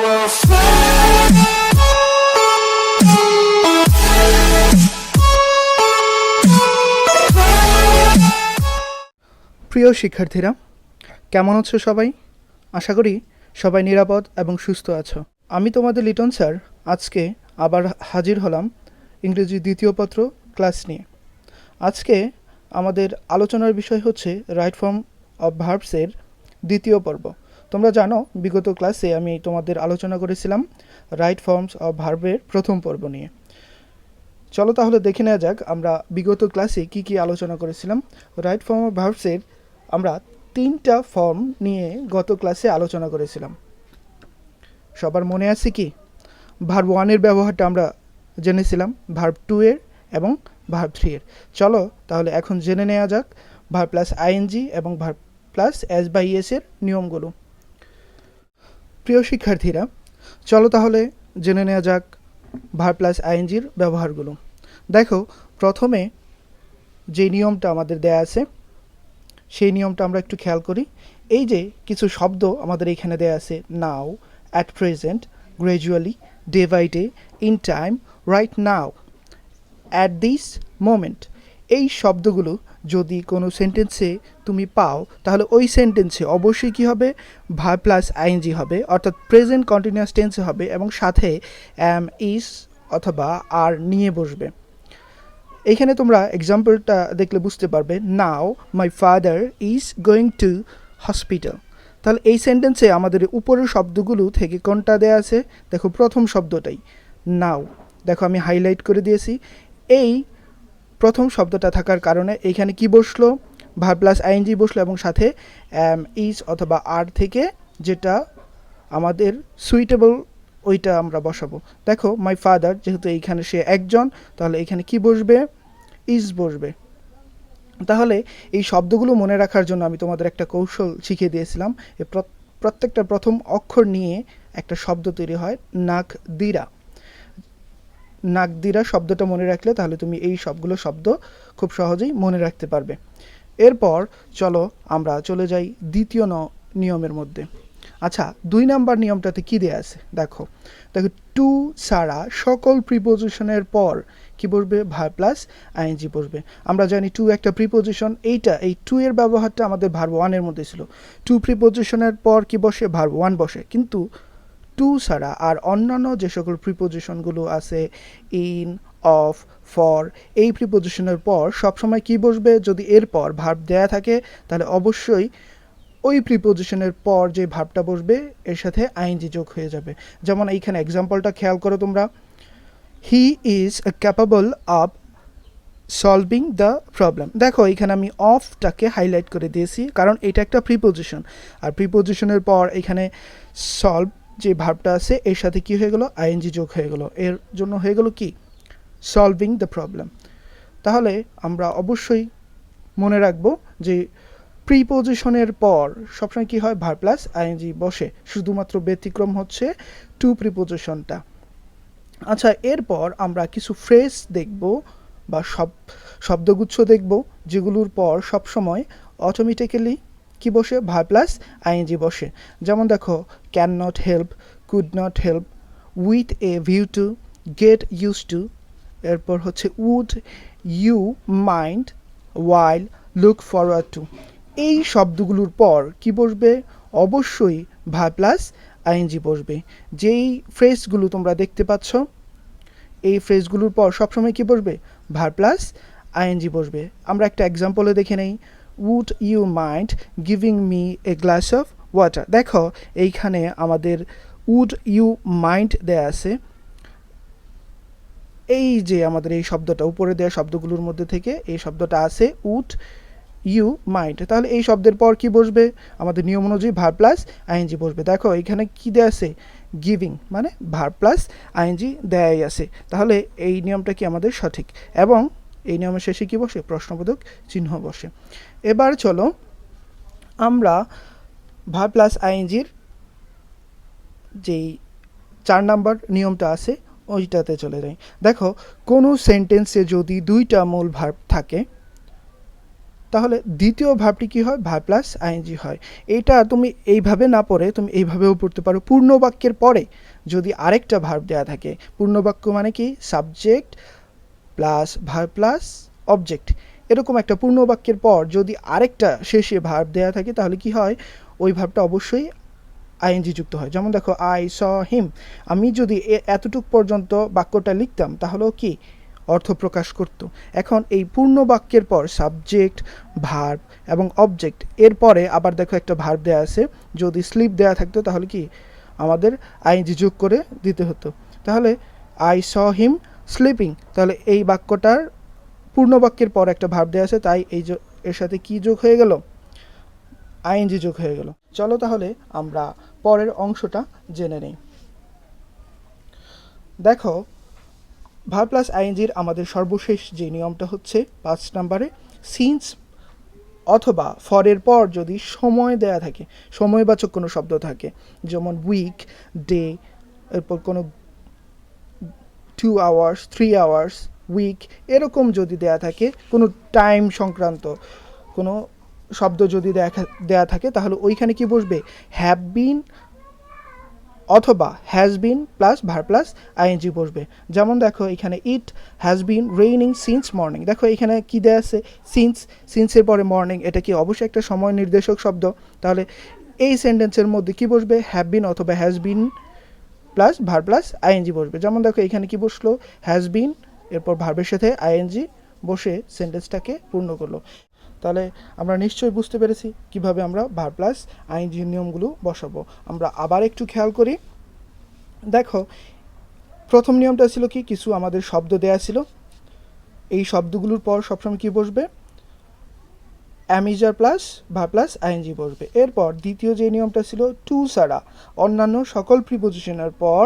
will fly. প্রিয় শিক্ষার্থীরা, কেমন আছো সবাই? আশা করি সবাই নিরাপদ এবং সুস্থ আছো। আমি তোমাদের লিটন স্যার আজকে আবার হাজির হলাম ইংরেজি দ্বিতীয় পত্র ক্লাস নিয়ে। আজকে আমাদের আলোচনার বিষয় হচ্ছে রাইট ফর্ম অফ ভার্বসের দ্বিতীয় পর্ব। তোমরা জানো বিগত ক্লাসে আমি তোমাদের আলোচনা করেছিলাম রাইট ফর্মস অফ ভার্বের প্রথম পর্ব নিয়ে। চলো তাহলে দেখে নেওয়া যাক আমরা বিগত ক্লাসে কি কি আলোচনা করেছিলাম। রাইট ফর্ম অফ ভার্বসের আমরা 3টা ফর্ম নিয়ে গত ক্লাসে আলোচনা করেছিলাম। সবার মনে আছে কি? ভার্ব 1-এর ব্যবহারটা আমরা জেনেছিলাম, ভার্ব 2-এর এবং ভার্ব 3-এর। চলো তাহলে এখন জেনে নেওয়া যাক ভার্ব প্লাস আইএনজি এবং ভার্ব প্লাস এস বাই এস-এর নিয়মগুলো। প্রিয় শিক্ষার্থীরা, চলো তাহলে জেনে নেওয়া যাক ভার্ব প্লাস আইএনজির ব্যবহারগুলো। দেখো, প্রথমে যে নিয়মটা আমাদের দেয়া আছে সেই নিয়মটা আমরা একটু খেয়াল করি। এই যে কিছু শব্দ আমাদের এখানে দেয়া আছে, now, at present, gradually, day by day, in time, right now, at this moment. এই শব্দগুলো যদি কোনো সেন্টেন্সে তুমি পাও তাহলে ওই সেন্টেন্সে অবশ্যই কী হবে? ভার্ব প্লাস আইএনজি হবে, অর্থাৎ প্রেজেন্ট কন্টিনিউয়াস টেন্সে হবে এবং সাথে অ্যাম, ইজ অথবা আর নিয়ে বসবে। এইখানে তোমরা এক্সাম্পলটা দেখলে বুঝতে পারবে, now my father is going to hospital. তাহলে এই সেন্টেন্সে আমাদের উপরের শব্দগুলো থেকে কোনটা দেয়া আছে? দেখো, প্রথম শব্দটাই নাও। দেখো আমি হাইলাইট করে দিয়েছি। এই প্রথম শব্দটা থাকার কারণে এইখানে কি বসলো? ভার্ব প্লাস আইএনজি বসলো এবং সাথে ইজ অথবা আর থেকে যেটা আমাদের সুইটেবল ওইটা আমরা বসাবো। দেখো, মাই ফাদার, যেহেতু এইখানে সে একজন, তাহলে এখানে কি বসবে? ইজ বসবে। তাহলে এই শব্দগুলো মনে রাখার জন্য আমি তোমাদের একটা কৌশল শিখিয়ে দিয়েছিলাম। এই প্রত্যেকটা প্রথম অক্ষর নিয়ে একটা শব্দ তৈরি হয়, নাকদিরা। নাকদিরা শব্দটা মনে রাখলে তাহলে তুমি এই সবগুলো শব্দ খুব সহজেই মনে রাখতে পারবে। এরপর চলো আমরা চলে যাই দ্বিতীয় নিয়মের মধ্যে। আচ্ছা, 2 নাম্বার নিয়মটাতে কী দেয়া আছে? দেখো, টু ছাড়া সকল প্রিপোজিশনের পর কি বসবে? ভার্ব প্লাস আইএনজি বসবে। আমরা জানি টু একটা প্রিপোজিশন। এই টু এর ব্যবহারটা আমাদের ভার্ব 1-এর মধ্যে ছিল। টু প্রিপোজিশনের পর কি বসে? ভার্ব 1 বসে। কিন্তু টু ছাড়া আর অন্যান্য যে সকল প্রিপোজিশনগুলো আছে, ইন, অফ, ফর, এই প্রিপোজিশনের পর সবসময় কি বসবে? যদি এরপর ভার্ব দেয়া থাকে তাহলে অবশ্যই ওই প্রিপোজিশনের পর যে ভার্বটা বসবে এর সাথে আইএনজি যোগ হয়ে যাবে। যেমন এইখানে এক্সাম্পলটা খেয়াল করো তোমরা, he is capable of solving the problem. দেখো, এখানে আমি অফটাকে হাইলাইট করে দিয়েছি কারণ এটা একটা প্রিপোজিশন, আর প্রিপোজিশনের পর এখানে সলভ যে ভার্বটা আছে এর সাথে কি হয়ে গেল? আইএনজি যোগ হয়ে গেল। এর জন্য হয়ে গেল কি? Solving the problem. তাহলে আমরা অবশ্যই মনে রাখবো যে প্রিপোজিশনের পর সবসময় কি হয়? ভার্ব প্লাস আইএনজি বসে। শুধুমাত্র ব্যতিক্রম হচ্ছে টু প্রিপোজিশনটা। আচ্ছা, এরপর আমরা কিছু ফ্রেজ দেখব বা শব্দগুচ্ছ দেখব যেগুলোর পর সবসময় অটোমেটিক্যালি কি বসে? ভার্ব প্লাস আইএনজি বসে। যেমন দেখো, can not help, could not help, with a view to, get use to, এরপর হচ্ছে would you mind, while, look forward to. এই শব্দগুলোর পর কি বসবে? অবশ্যই ভার্ব প্লাস আইএনজি বসবে। যেই ফ্রেজগুলো তোমরা দেখতে পাচ্ছ এই ফ্রেজগুলোর পর সবসময় কি বসবে? ভার্ব প্লাস আইএনজি বসবে। আমরা একটা এক্সাম্পলে দেখে নেই, would you mind giving me a glass of water. দেখো, এইখানে আমাদের উড ইউ মাইন্ড দেয়া আছে। এই যে আমাদের এই শব্দটা উপরে দেওয়া শব্দগুলোর মধ্যে থেকে এই শব্দটা আছে উড ইউ মাইন্ড। তাহলে এই শব্দের পর কি বসবে? আমাদের নিয়ম অনুযায়ী ভার্ব প্লাস আইএনজি বসবে। দেখো, এখানে কি দেয়া আছে? গিভিং, মানে ভার্ব প্লাস আইএনজি দেয়াই আছে। তাহলে এই নিয়মটা কি আমাদের সঠিক, এবং এই নিয়মের শেষে কি বসে? প্রশ্নবোধক চিহ্ন বসে। এবার চলো আমরা ভার্ব প্লাস আইএনজির যেই 4 নাম্বার নিয়মটা আছে ওইটাতে চলে যাই। দেখো, কোনো সেন্টেন্সে যদি 2টা মূল ভার্ব থাকে তাহলে দ্বিতীয় ভার্বটি কী হয়, ভার্ব প্লাস আইএনজি হয়। এইটা তুমি এইভাবে না পড়ে তুমি এইভাবেও পড়তে পারো। পূর্ণ বাক্যের পরে যদি আরেকটা ভার্ব দেওয়া থাকে, পূর্ণ বাক্য মানে কি subject plus verb plus object, এরকম একটা পূর্ণ বাক্যের পর যদি আরেকটা শেষে ভার্ব দেওয়া থাকে তাহলে কি হয়, ওই ভার্বটা অবশ্যই আইএনজি যুক্ত হয়। যেমন দেখো আই স হিম, আমি যদি এতটুক পর্যন্ত বাক্যটা লিখতাম তাহলেও কি অর্থ প্রকাশ করত। এখন এই পূর্ণ বাক্যের পর সাবজেক্ট ভার্ব এবং অবজেক্ট, এরপরে আবার দেখো একটা ভার্ব দেওয়া আছে, যদি স্লিপ দেওয়া থাকতো তাহলে কি আমাদের আইএনজি যোগ করে দিতে হতো। তাহলে আই স হিম স্লিপিং, তাহলে এই বাক্যটার পূর্ণ বাক্যের পর একটা ভার্ব দেওয়া আছে, তাই এর সাথে কি যোগ হয়ে গেল, আইএনজি যোগ হয়ে গেল। চলো তাহলে আমরা পরের অংশটা জেনে নেই। দেখো ভার্ব প্লাস আইএনজির আমাদের সর্বশেষ যে নিয়মটা হচ্ছে 5 নম্বরে, সিন্স অথবা ফরের পর যদি সময় দেয়া থাকে, সময়বাচক কোনো শব্দ থাকে, যেমন উইক, ডে, এরপর কোনো 2 আওয়ার্স, 3 আওয়ার্স, উইক, এরকম যদি দেয়া থাকে, কোনো টাইম সংক্রান্ত কোনো শব্দ যদি দেয়া থাকে তাহলে ওইখানে কি বসবে, হ্যাভ বিন অথবা has been plus verb plus ING বসবে। যেমন দেখো এখানে it has been raining since morning, দেখো এখানে কি দেয়া আছে, সিন্সের পরে মর্নিং, এটা কি অবশ্যই একটা সময় নির্দেশক শব্দ। তাহলে এই সেন্টেন্সের মধ্যে কি বসবে, হ্যাভ বিন অথবা has been plus verb plus ING বসবে। যেমন দেখো এখানে কি বসলো, হ্যাজ বিন, এরপর ভার্বের সাথে আইএনজি বসে সেন্টেন্সটাকে পূর্ণ করলো। তাহলে আমরা নিশ্চয়ই বুঝতে পেরেছি কিভাবে আমরা ভার্ব প্লাস আইএনজি নিয়মগুলো বসাবো। আমরা আবার একটু খেয়াল করি। দেখো প্রথম নিয়মটা ছিল কি, কিছু আমাদের শব্দ দেয়া ছিল, এই শব্দগুলোর পর সবসময় কি বসবে, am is are plus verb plus ING বসবে। এরপর দ্বিতীয় যে নিয়মটা ছিল, টু ছাড়া অন্যান্য সকল প্রিপোজিশনের পর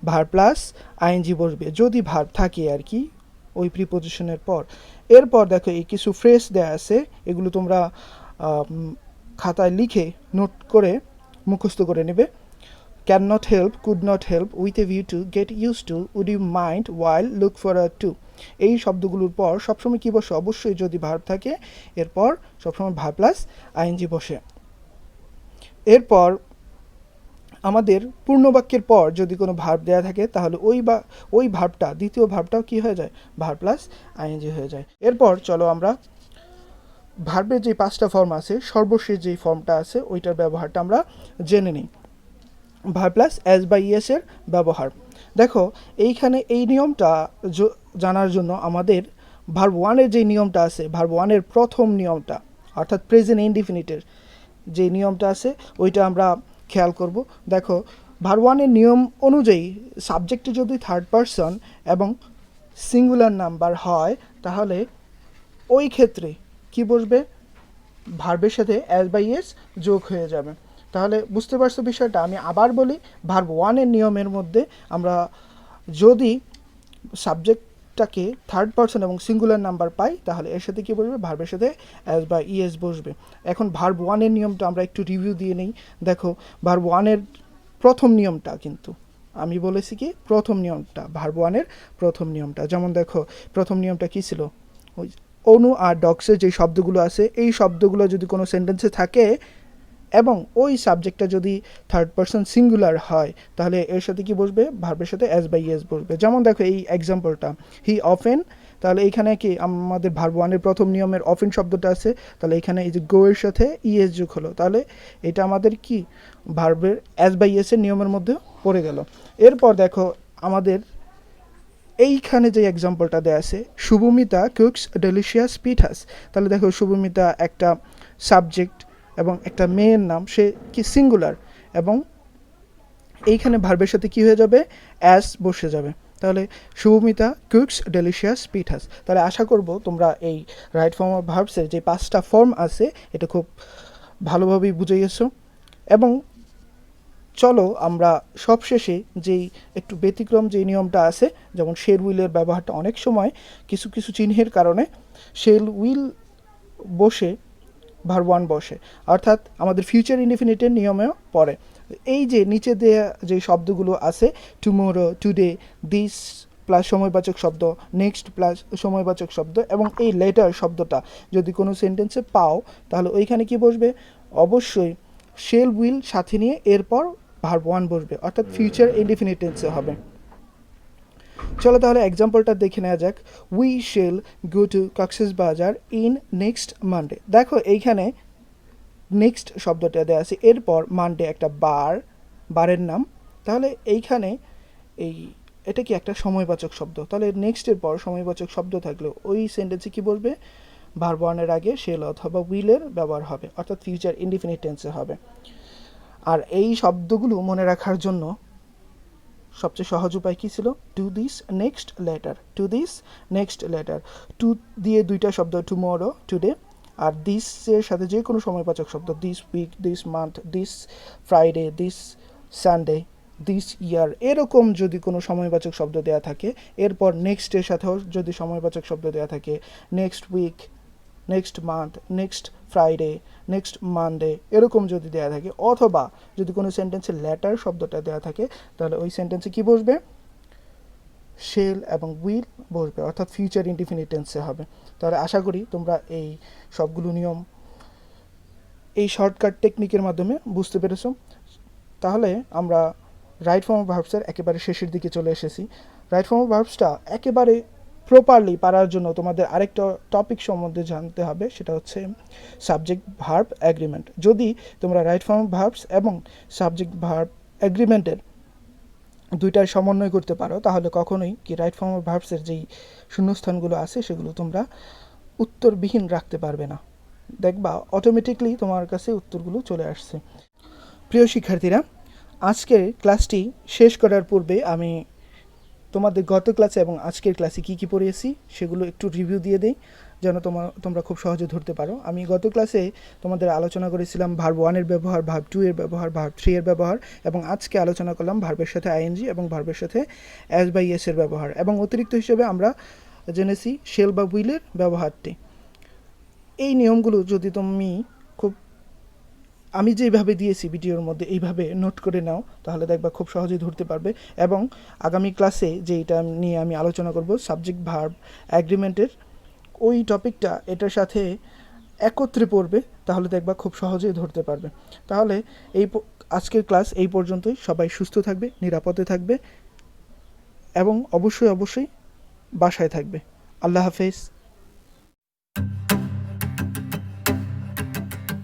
ভার্ব প্লাস আইএনজি বসবে, যদি ভার্ব থাকে আর কি ওই প্রিপোজিশনের পর। এরপর দেখো এই কিছু ফ্রেজ দেয়া আছে, এগুলো তোমরা খাতায় লিখে নোট করে মুখস্থ করে নেবে। Can not help, could not help, with a view to, get use to, would you mind, while, look forward to, এই শব্দগুলোর পর সবসময় কী বসে, অবশ্যই যদি ভার্ব থাকে এরপর সবসময় ভার্ব প্লাস আইএনজি বসে। এরপর আমাদের পূর্ণবাক্যের পর যদি কোনো ভার্ব দেওয়া থাকে তাহলে ওই ভার্বটা, দ্বিতীয় ভার্বটাও কী হয়ে যায়, ভার্ব প্লাস আইএনজি হয়ে যায়। এরপর চলো আমরা ভার্বের যে 5টা ফর্ম আছে, সর্বশেষ যেই ফর্মটা আছে ওইটার ব্যবহারটা আমরা জেনে নিই। ভার্ব প্লাস এস বা ইএস এর ব্যবহার। দেখো এইখানে এই নিয়মটা জানার জন্য আমাদের ভার্ব ওয়ানের যে নিয়মটা আছে, ভার্ব ওয়ানের প্রথম নিয়মটা অর্থাৎ প্রেজেন্ট ইনডিফিনিটের যে নিয়মটা আছে ওইটা আমরা খেয়াল করব। দেখো ভার্ব ওয়ানের নিয়ম অনুযায়ী সাবজেক্টে যদি থার্ড পারসন এবং সিঙ্গুলার নাম্বার হয় তাহলে ওই ক্ষেত্রে কি বসবে, ভার্বের সাথে এস বাই এস যোগ হয়ে যাবে। তাহলে বুঝতে পারছো বিষয়টা। আমি আবার বলি, ভার্ব ওয়ানের নিয়মের মধ্যে আমরা যদি সাবজেক্টটাকে থার্ড পারসন এবং সিঙ্গুলার নাম্বার পাই তাহলে এর সাথে কী বসবে, ভার্বের সাথে এস বা ইএস বসবে। এখন ভার্ব ওয়ানের নিয়মটা আমরা একটু রিভিউ দিয়ে নিই। দেখো ভার্ব ওয়ানের প্রথম নিয়মটা কিন্তু আমি বলেছি কি, প্রথম নিয়মটা ভার্ব ওয়ানের প্রথম নিয়মটা, যেমন দেখো প্রথম নিয়মটা কী ছিল, ওই অনু আর ডগসের যে শব্দগুলো আছে এই শব্দগুলো যদি কোনো সেন্টেন্সে থাকে এবং ওই সাবজেক্টটা যদি থার্ড পারসন সিঙ্গুলার হয় তাহলে এর সাথে কি বসবে, ভার্বের সাথে এস বাই এস বসবে। যেমন দেখো এই এক্সাম্পলটা, হি অফেন, তাহলে এইখানে কি আমাদের ভার্ব ওয়ানের প্রথম নিয়মের অফেন শব্দটা আছে, তাহলে এখানে এই যে গো এর সাথে ইএস যোগ হলো, তাহলে এটা আমাদের কি ভার্বের এস বাই এস এর নিয়মের মধ্যে পড়ে গেল। এরপর দেখো আমাদের এইখানে যে এক্সাম্পলটা দেওয়া আছে, শুভমিতা কুকস ডেলিশিয়াস পিঠাস, তাহলে দেখো শুভমিতা একটা সাবজেক্ট এবং একটা মেয়ের নাম, সে কি সিঙ্গুলার, এবং এইখানে ভার্বের সাথে কি হয়ে যাবে, অ্যাস বসে যাবে। তাহলে শুভমিতা কুকস ডেলিশিয়াস পিঠাস। তাহলে আশা করব তোমরা এই রাইট ফর্ম অফ ভার্বসের যে 5টা ফর্ম আছে এটা খুব ভালোভাবেই বুঝে গেছো। এবং চলো আমরা সবশেষে যেই একটু ব্যতিক্রম যে নিয়মটা আছে, যেমন শেল উইলের ব্যবহারটা অনেক সময় কিছু কিছু চিহ্নের কারণে শেল উইল বসে ভার্ব ওয়ান বসে, অর্থাৎ আমাদের ফিউচার ইনডিফিনিটের নিয়মেও পড়ে। এই যে নিচে দেয়া যে শব্দগুলো আছে, টুমোরো, টুডে, দিস প্লাস সময়বাচক শব্দ, নেক্সট প্লাস সময়বাচক শব্দ, এবং এই লেটার শব্দটা যদি কোনো সেন্টেন্সে পাও তাহলে ওইখানে কি বসবে, অবশ্যই শেল উইল সাথে নিয়ে এরপর ভার্ব ওয়ান বসবে, অর্থাৎ ফিউচার ইনডিফিনিট টেন্সে হবে। চলো তাহলে এক্সাম্পলটা দেখে নেওয়া যাক। We shell go to Cox's Bazar in next Monday. দেখো এইখানে নেক্সট শব্দটা দেওয়া আছে, এরপর মানডে একটা বারের নাম, তাহলে এইখানে এটা কি একটা সময়বাচক শব্দ, তাহলে নেক্সটের পর সময়বাচক শব্দ থাকলে ওই সেন্টেন্সে কি বলবে, ভার্ব ওয়ানের আগে শেল অথবা উইলের ব্যবহার হবে, অর্থাৎ ফিউচার ইনডিফিনিট টেন্সে হবে। আর এই শব্দগুলো মনে রাখার জন্য সবচেয়ে সহজ উপায় কী ছিল, to this next letter. To দিয়ে দুইটা শব্দ, টুমরো, টুডে, আর দিসের সাথে যে কোনো সময়বাচক শব্দ, this week, this month, this Friday, this Sunday, this year, এরকম যদি কোনো সময়বাচক শব্দ দেওয়া থাকে, এরপর নেক্সটের সাথেও যদি সময়বাচক শব্দ দেওয়া থাকে, next week, next month, next Friday, next Monday, এরকম যদি দেওয়া থাকে, অথবা যদি কোনো সেন্টেন্সে লেটার শব্দটা দেওয়া থাকে, তাহলে ওই সেন্টেন্সে কি বসবে, শেল এবং উইল বসবে, অর্থাৎ ফিউচার ইনডিফিনিট টেন্সে হবে। তাহলে আশা করি তোমরা এই সবগুলো নিয়ম এই শর্টকাট টেকনিকের মাধ্যমে বুঝতে পেরেছো। তাহলে আমরা রাইট ফর্ম অফ ভার্বসের একেবারে শেষের দিকে চলে এসেছি। রাইট ফর্ম অফ ভার্বসটা একেবারে প্রপারলি পারার জন্য তোমাদের আরেকটা টপিক সম্বন্ধে জানতে হবে, সেটা হচ্ছে সাবজেক্ট ভার্ব অ্যাগ্রিমেন্ট। যদি তোমরা রাইট ফর্ম অফ ভার্বস এবং সাবজেক্ট ভার্ব অ্যাগ্রিমেন্টের দুইটার সমন্বয় করতে পারো, তাহলে কখনোই কি রাইট ফর্ম অফ ভার্বসের যেই শূন্যস্থানগুলো আছে সেগুলো তোমরা উত্তরবিহীন রাখতে পারবে না, দেখবা অটোমেটিকলি তোমার কাছে উত্তরগুলো চলে আসছে। প্রিয় শিক্ষার্থীরা, আজকের ক্লাসটি শেষ করার পূর্বে আমি তোমাদের গত ক্লাসে এবং আজকের ক্লাসে কী কী পড়িয়েছি সেগুলো একটু রিভিউ দিয়ে দিই, যেন তোমরা খুব সহজে ধরতে পারো। আমি গত ক্লাসে তোমাদের আলোচনা করেছিলাম ভার্ব ওয়ানের ব্যবহার, ভার্ব টু এর ব্যবহার, ভার্ব থ্রি এর ব্যবহার, এবং আজকে আলোচনা করলাম ভার্বের সাথে আইএনজি এবং ভার্বের সাথে অ্যাজ বাই এস এর ব্যবহার, এবং অতিরিক্ত হিসেবে আমরা জেনেছি শেল বা উইলের ব্যবহারটি। এই নিয়মগুলো যদি তুমি আমি যেইভাবে দিয়েছি ভিডিওর মধ্যে এইভাবে নোট করে নাও, তাহলে দেখবা খুব সহজেই ধরতে পারবে। এবং আগামী ক্লাসে যেইটা নিয়ে আমি আলোচনা করব, সাবজেক্ট ভার্ব অ্যাগ্রিমেন্টের, ওই টপিকটা এটার সাথে একত্রে পড়বে, তাহলে দেখবা খুব সহজেই ধরতে পারবে। তাহলে আজকের ক্লাস এই পর্যন্তই। সবাই সুস্থ থাকবে, নিরাপদে থাকবে, এবং অবশ্যই বাসায় থাকবে। আল্লাহ হাফেজ।